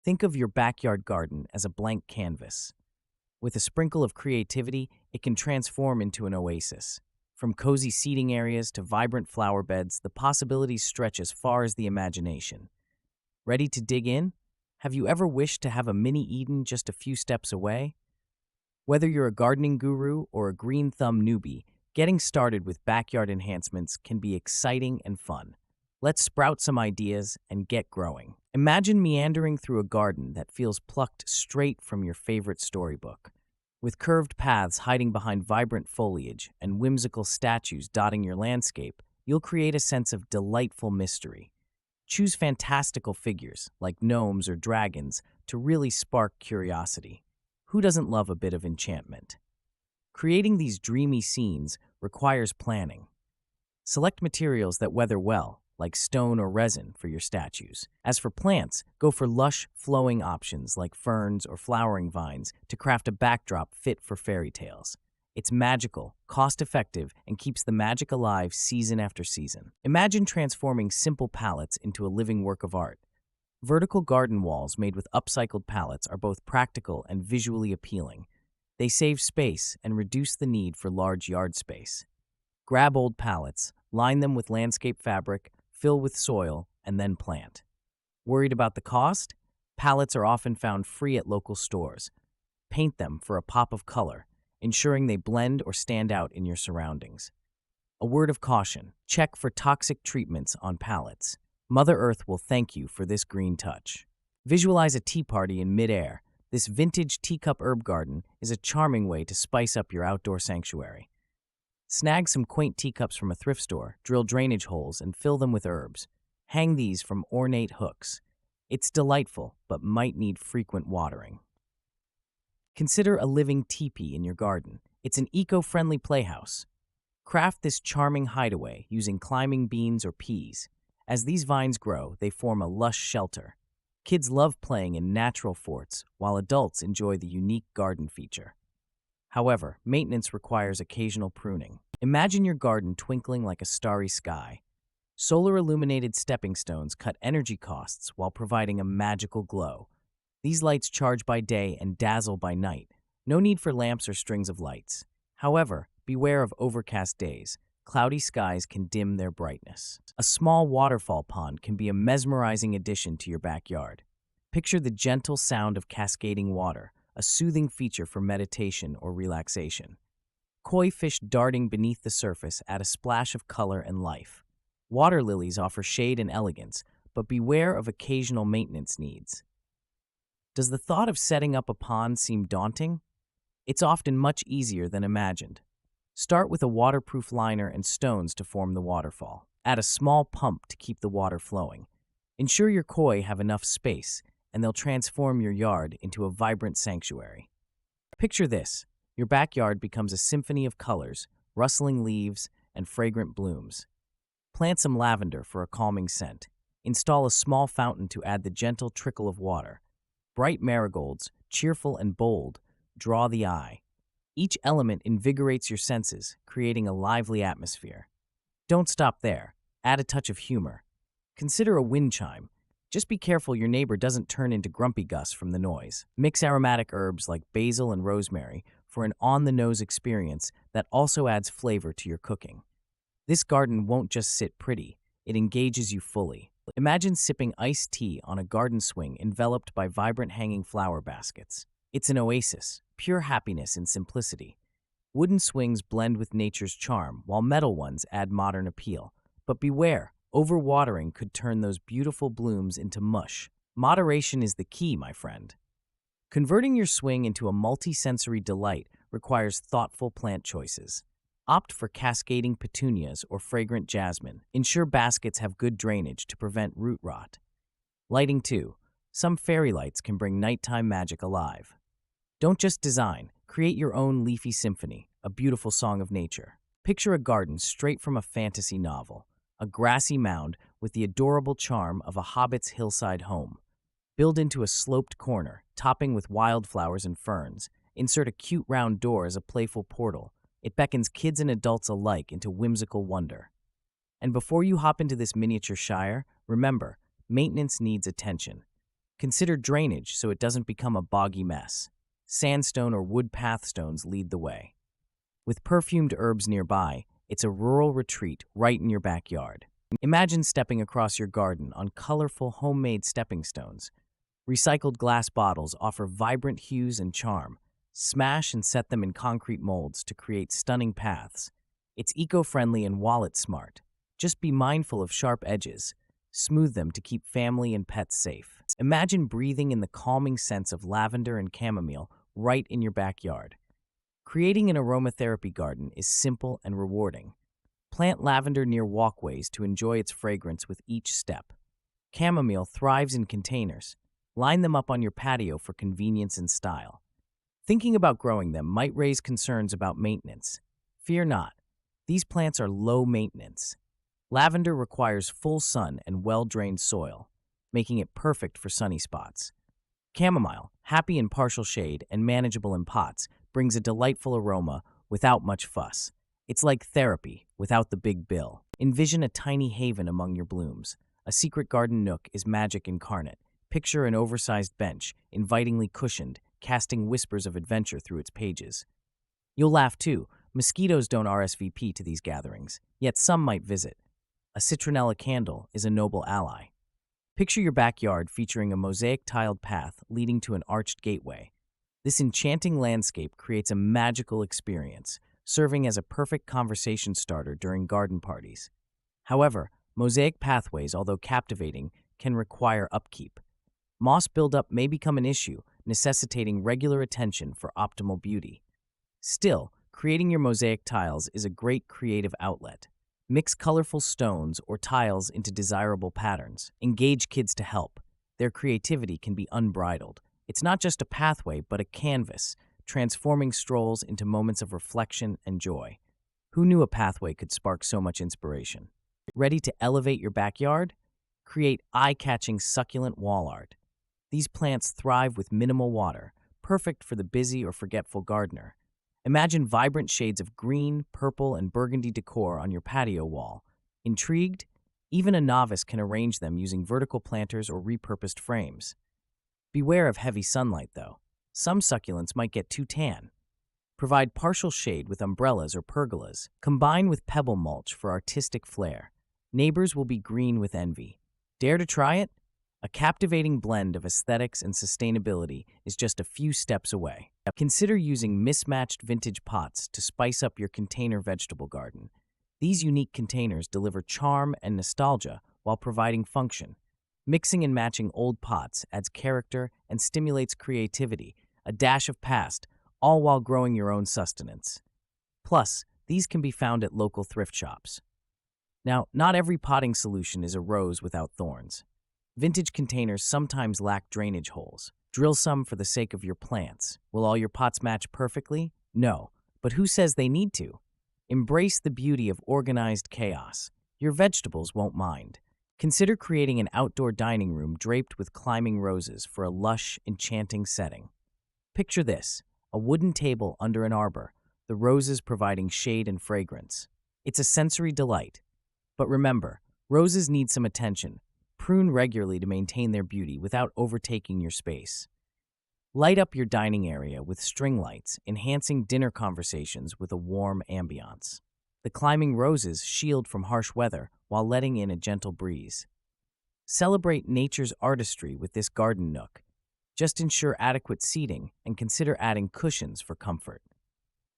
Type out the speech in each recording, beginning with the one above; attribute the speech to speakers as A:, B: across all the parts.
A: Think of your backyard garden as a blank canvas. With a sprinkle of creativity, it can transform into an oasis. From cozy seating areas to vibrant flower beds, the possibilities stretch as far as the imagination. Ready to dig in? Have you ever wished to have a mini Eden just a few steps away? Whether you're a gardening guru or a green thumb newbie, getting started with backyard enhancements can be exciting and fun. Let's sprout some ideas and get growing. Imagine meandering through a garden that feels plucked straight from your favorite storybook. With curved paths hiding behind vibrant foliage and whimsical statues dotting your landscape, you'll create a sense of delightful mystery. Choose fantastical figures, like gnomes or dragons, to really spark curiosity. Who doesn't love a bit of enchantment? Creating these dreamy scenes requires planning. Select materials that weather well, like stone or resin, for your statues. As for plants, go for lush, flowing options like ferns or flowering vines to craft a backdrop fit for fairy tales. It's magical, cost-effective, and keeps the magic alive season after season. Imagine transforming simple palettes into a living work of art. Vertical garden walls made with upcycled pallets are both practical and visually appealing. They save space and reduce the need for large yard space. Grab old pallets, line them with landscape fabric, fill with soil, and then plant. Worried about the cost? Pallets are often found free at local stores. Paint them for a pop of color, ensuring they blend or stand out in your surroundings. A word of caution: check for toxic treatments on pallets. Mother Earth will thank you for this green touch. Visualize a tea party in midair. This vintage teacup herb garden is a charming way to spice up your outdoor sanctuary. Snag some quaint teacups from a thrift store, drill drainage holes, and fill them with herbs. Hang these from ornate hooks. It's delightful, but might need frequent watering. Consider a living teepee in your garden. It's an eco-friendly playhouse. Craft this charming hideaway using climbing beans or peas. As these vines grow, they form a lush shelter. Kids love playing in natural forts, while adults enjoy the unique garden feature. However, maintenance requires occasional pruning. Imagine your garden twinkling like a starry sky. Solar-illuminated stepping stones cut energy costs while providing a magical glow. These lights charge by day and dazzle by night. No need for lamps or strings of lights. However, beware of overcast days. Cloudy skies can dim their brightness. A small waterfall pond can be a mesmerizing addition to your backyard. Picture the gentle sound of cascading water, a soothing feature for meditation or relaxation. Koi fish darting beneath the surface add a splash of color and life. Water lilies offer shade and elegance, but beware of occasional maintenance needs. Does the thought of setting up a pond seem daunting? It's often much easier than imagined. Start with a waterproof liner and stones to form the waterfall. Add a small pump to keep the water flowing. Ensure your koi have enough space, and they'll transform your yard into a vibrant sanctuary. Picture this: your backyard becomes a symphony of colors, rustling leaves, and fragrant blooms. Plant some lavender for a calming scent. Install a small fountain to add the gentle trickle of water. Bright marigolds, cheerful and bold, draw the eye. Each element invigorates your senses, creating a lively atmosphere. Don't stop there. Add a touch of humor. Consider a wind chime. Just be careful your neighbor doesn't turn into Grumpy Gus from the noise. Mix aromatic herbs like basil and rosemary for an on-the-nose experience that also adds flavor to your cooking. This garden won't just sit pretty, it engages you fully. Imagine sipping iced tea on a garden swing enveloped by vibrant hanging flower baskets. It's an oasis, pure happiness in simplicity. Wooden swings blend with nature's charm, while metal ones add modern appeal. But beware, overwatering could turn those beautiful blooms into mush. Moderation is the key, my friend. Converting your swing into a multi-sensory delight requires thoughtful plant choices. Opt for cascading petunias or fragrant jasmine. Ensure baskets have good drainage to prevent root rot. Lighting too. Some fairy lights can bring nighttime magic alive. Don't just design, create your own leafy symphony, a beautiful song of nature. Picture a garden straight from a fantasy novel, a grassy mound with the adorable charm of a hobbit's hillside home. Build into a sloped corner, topping with wildflowers and ferns. Insert a cute round door as a playful portal. It beckons kids and adults alike into whimsical wonder. And before you hop into this miniature shire, remember, maintenance needs attention. Consider drainage so it doesn't become a boggy mess. Sandstone or wood pathstones lead the way. With perfumed herbs nearby, it's a rural retreat right in your backyard. Imagine stepping across your garden on colorful homemade stepping stones. Recycled glass bottles offer vibrant hues and charm. Smash and set them in concrete molds to create stunning paths. It's eco-friendly and wallet smart. Just be mindful of sharp edges. Smooth them to keep family and pets safe. Imagine breathing in the calming scents of lavender and chamomile right in your backyard. Creating an aromatherapy garden is simple and rewarding. Plant lavender near walkways to enjoy its fragrance with each step. Chamomile thrives in containers. Line them up on your patio for convenience and style. Thinking about growing them might raise concerns about maintenance. Fear not. These plants are low maintenance. Lavender requires full sun and well-drained soil, making it perfect for sunny spots. Chamomile, happy in partial shade and manageable in pots, brings a delightful aroma without much fuss. It's like therapy without the big bill. Envision a tiny haven among your blooms. A secret garden nook is magic incarnate. Picture an oversized bench, invitingly cushioned, casting whispers of adventure through its pages. You'll laugh too. Mosquitoes don't RSVP to these gatherings, yet some might visit. A citronella candle is a noble ally. Picture your backyard featuring a mosaic-tiled path leading to an arched gateway. This enchanting landscape creates a magical experience, serving as a perfect conversation starter during garden parties. However, mosaic pathways, although captivating, can require upkeep. Moss buildup may become an issue, necessitating regular attention for optimal beauty. Still, creating your mosaic tiles is a great creative outlet. Mix colorful stones or tiles into desirable patterns. Engage kids to help. Their creativity can be unbridled. It's not just a pathway, but a canvas, transforming strolls into moments of reflection and joy. Who knew a pathway could spark so much inspiration? Ready to elevate your backyard? Create eye-catching succulent wall art. These plants thrive with minimal water, perfect for the busy or forgetful gardener. Imagine vibrant shades of green, purple, and burgundy decor on your patio wall. Intrigued? Even a novice can arrange them using vertical planters or repurposed frames. Beware of heavy sunlight, though. Some succulents might get too tan. Provide partial shade with umbrellas or pergolas. Combine with pebble mulch for artistic flair. Neighbors will be green with envy. Dare to try it? A captivating blend of aesthetics and sustainability is just a few steps away. Consider using mismatched vintage pots to spice up your container vegetable garden. These unique containers deliver charm and nostalgia while providing function. Mixing and matching old pots adds character and stimulates creativity, a dash of past, all while growing your own sustenance. Plus, these can be found at local thrift shops. Now, not every potting solution is a rose without thorns. Vintage containers sometimes lack drainage holes. Drill some for the sake of your plants. Will all your pots match perfectly? No, but who says they need to? Embrace the beauty of organized chaos. Your vegetables won't mind. Consider creating an outdoor dining room draped with climbing roses for a lush, enchanting setting. Picture this, a wooden table under an arbor, the roses providing shade and fragrance. It's a sensory delight. But remember, roses need some attention. Prune regularly to maintain their beauty without overtaking your space. Light up your dining area with string lights, enhancing dinner conversations with a warm ambiance. The climbing roses shield from harsh weather while letting in a gentle breeze. Celebrate nature's artistry with this garden nook. Just ensure adequate seating and consider adding cushions for comfort.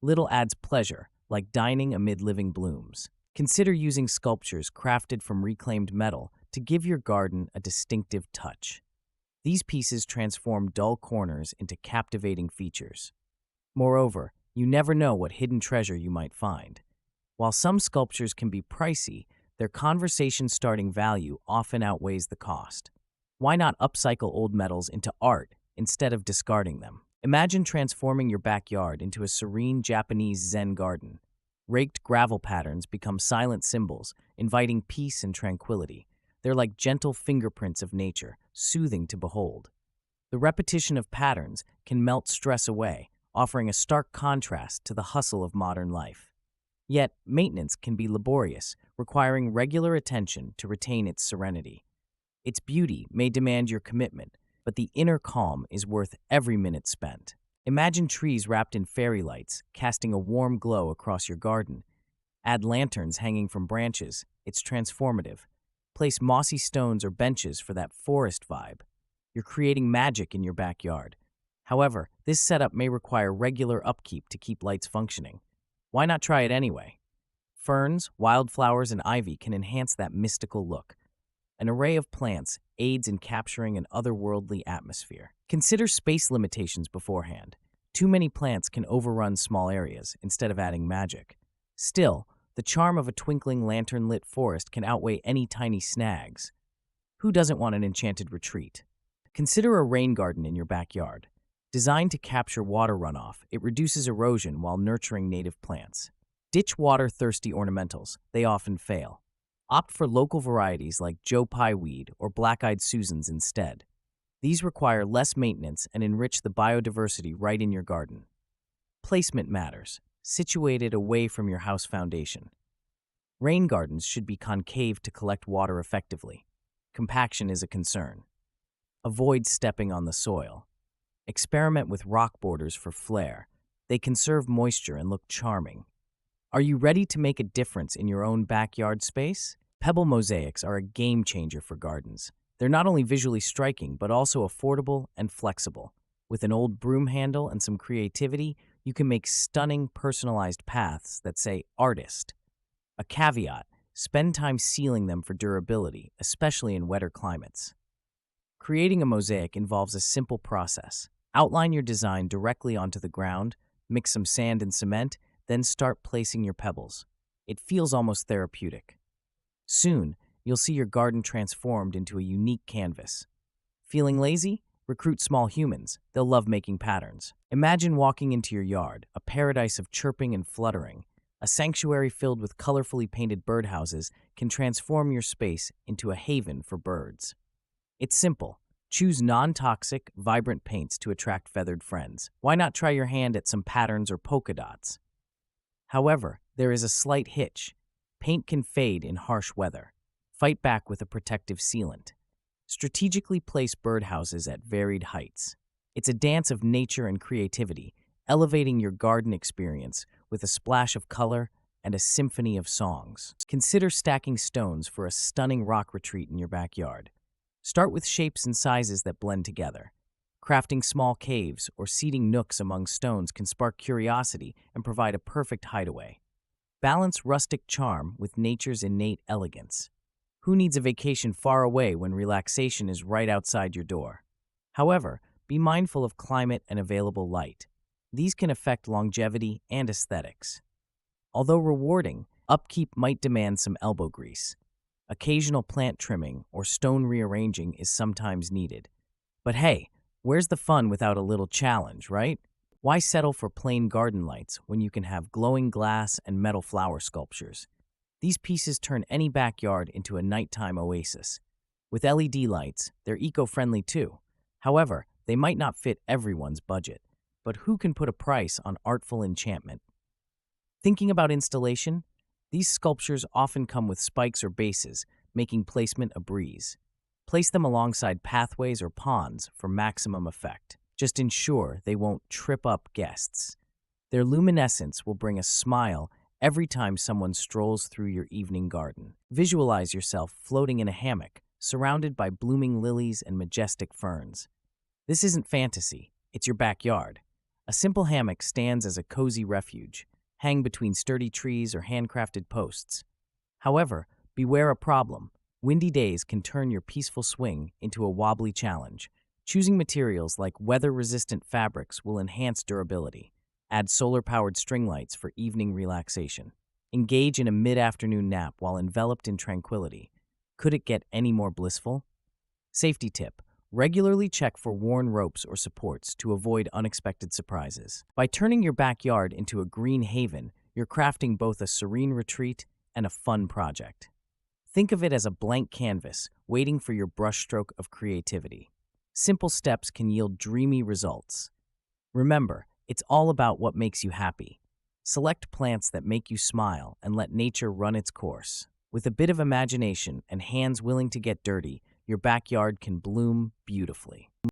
A: Little adds pleasure, like dining amid living blooms. Consider using sculptures crafted from reclaimed metal to give your garden a distinctive touch. These pieces transform dull corners into captivating features. Moreover, you never know what hidden treasure you might find. While some sculptures can be pricey, their conversation-starting value often outweighs the cost. Why not upcycle old metals into art instead of discarding them? Imagine transforming your backyard into a serene Japanese Zen garden. Raked gravel patterns become silent symbols, inviting peace and tranquility. They're like gentle fingerprints of nature, soothing to behold. The repetition of patterns can melt stress away, offering a stark contrast to the hustle of modern life. Yet, maintenance can be laborious, requiring regular attention to retain its serenity. Its beauty may demand your commitment, but the inner calm is worth every minute spent. Imagine trees wrapped in fairy lights, casting a warm glow across your garden. Add lanterns hanging from branches. It's transformative. Place mossy stones or benches for that forest vibe. You're creating magic in your backyard. However, this setup may require regular upkeep to keep lights functioning. Why not try it anyway? Ferns, wildflowers, and ivy can enhance that mystical look. An array of plants aids in capturing an otherworldly atmosphere. Consider space limitations beforehand. Too many plants can overrun small areas instead of adding magic. Still, the charm of a twinkling lantern-lit forest can outweigh any tiny snags. Who doesn't want an enchanted retreat? Consider a rain garden in your backyard. Designed to capture water runoff, it reduces erosion while nurturing native plants. Ditch water-thirsty ornamentals. They often fail. Opt for local varieties like Joe Pye weed or black-eyed Susans instead. These require less maintenance and enrich the biodiversity right in your garden. Placement matters. Situated away from your house foundation. Rain gardens should be concave to collect water effectively. Compaction is a concern. Avoid stepping on the soil. Experiment with rock borders for flair. They conserve moisture and look charming. Are you ready to make a difference in your own backyard space? Pebble mosaics are a game changer for gardens. They're not only visually striking, but also affordable and flexible. With an old broom handle and some creativity, you can make stunning, personalized paths that say artist. A caveat: spend time sealing them for durability, especially in wetter climates. Creating a mosaic involves a simple process. Outline your design directly onto the ground, mix some sand and cement, then start placing your pebbles. It feels almost therapeutic. Soon, you'll see your garden transformed into a unique canvas. Feeling lazy? Recruit small humans. They'll love making patterns. Imagine walking into your yard, a paradise of chirping and fluttering. A sanctuary filled with colorfully painted birdhouses can transform your space into a haven for birds. It's simple. Choose non-toxic, vibrant paints to attract feathered friends. Why not try your hand at some patterns or polka dots? However, there is a slight hitch. Paint can fade in harsh weather. Fight back with a protective sealant. Strategically place birdhouses at varied heights. It's a dance of nature and creativity, elevating your garden experience with a splash of color and a symphony of songs. Consider stacking stones for a stunning rock retreat in your backyard. Start with shapes and sizes that blend together. Crafting small caves or seating nooks among stones can spark curiosity and provide a perfect hideaway. Balance rustic charm with nature's innate elegance. Who needs a vacation far away when relaxation is right outside your door? However, be mindful of climate and available light. These can affect longevity and aesthetics. Although rewarding, upkeep might demand some elbow grease. Occasional plant trimming or stone rearranging is sometimes needed. But hey, where's the fun without a little challenge, right? Why settle for plain garden lights when you can have glowing glass and metal flower sculptures? These pieces turn any backyard into a nighttime oasis. With LED lights, they're eco-friendly too. However, they might not fit everyone's budget. But who can put a price on artful enchantment? Thinking about installation? These sculptures often come with spikes or bases, making placement a breeze. Place them alongside pathways or ponds for maximum effect. Just ensure they won't trip up guests. Their luminescence will bring a smile every time someone strolls through your evening garden. Visualize yourself floating in a hammock, surrounded by blooming lilies and majestic ferns. This isn't fantasy, it's your backyard. A simple hammock stands as a cozy refuge. Hang between sturdy trees or handcrafted posts. However, beware a problem. Windy days can turn your peaceful swing into a wobbly challenge. Choosing materials like weather-resistant fabrics will enhance durability. Add solar-powered string lights for evening relaxation. Engage in a mid-afternoon nap while enveloped in tranquility. Could it get any more blissful? Safety tip: regularly check for worn ropes or supports to avoid unexpected surprises. By turning your backyard into a green haven, you're crafting both a serene retreat and a fun project. Think of it as a blank canvas waiting for your brushstroke of creativity. Simple steps can yield dreamy results. Remember, it's all about what makes you happy. Select plants that make you smile and let nature run its course. With a bit of imagination and hands willing to get dirty, your backyard can bloom beautifully.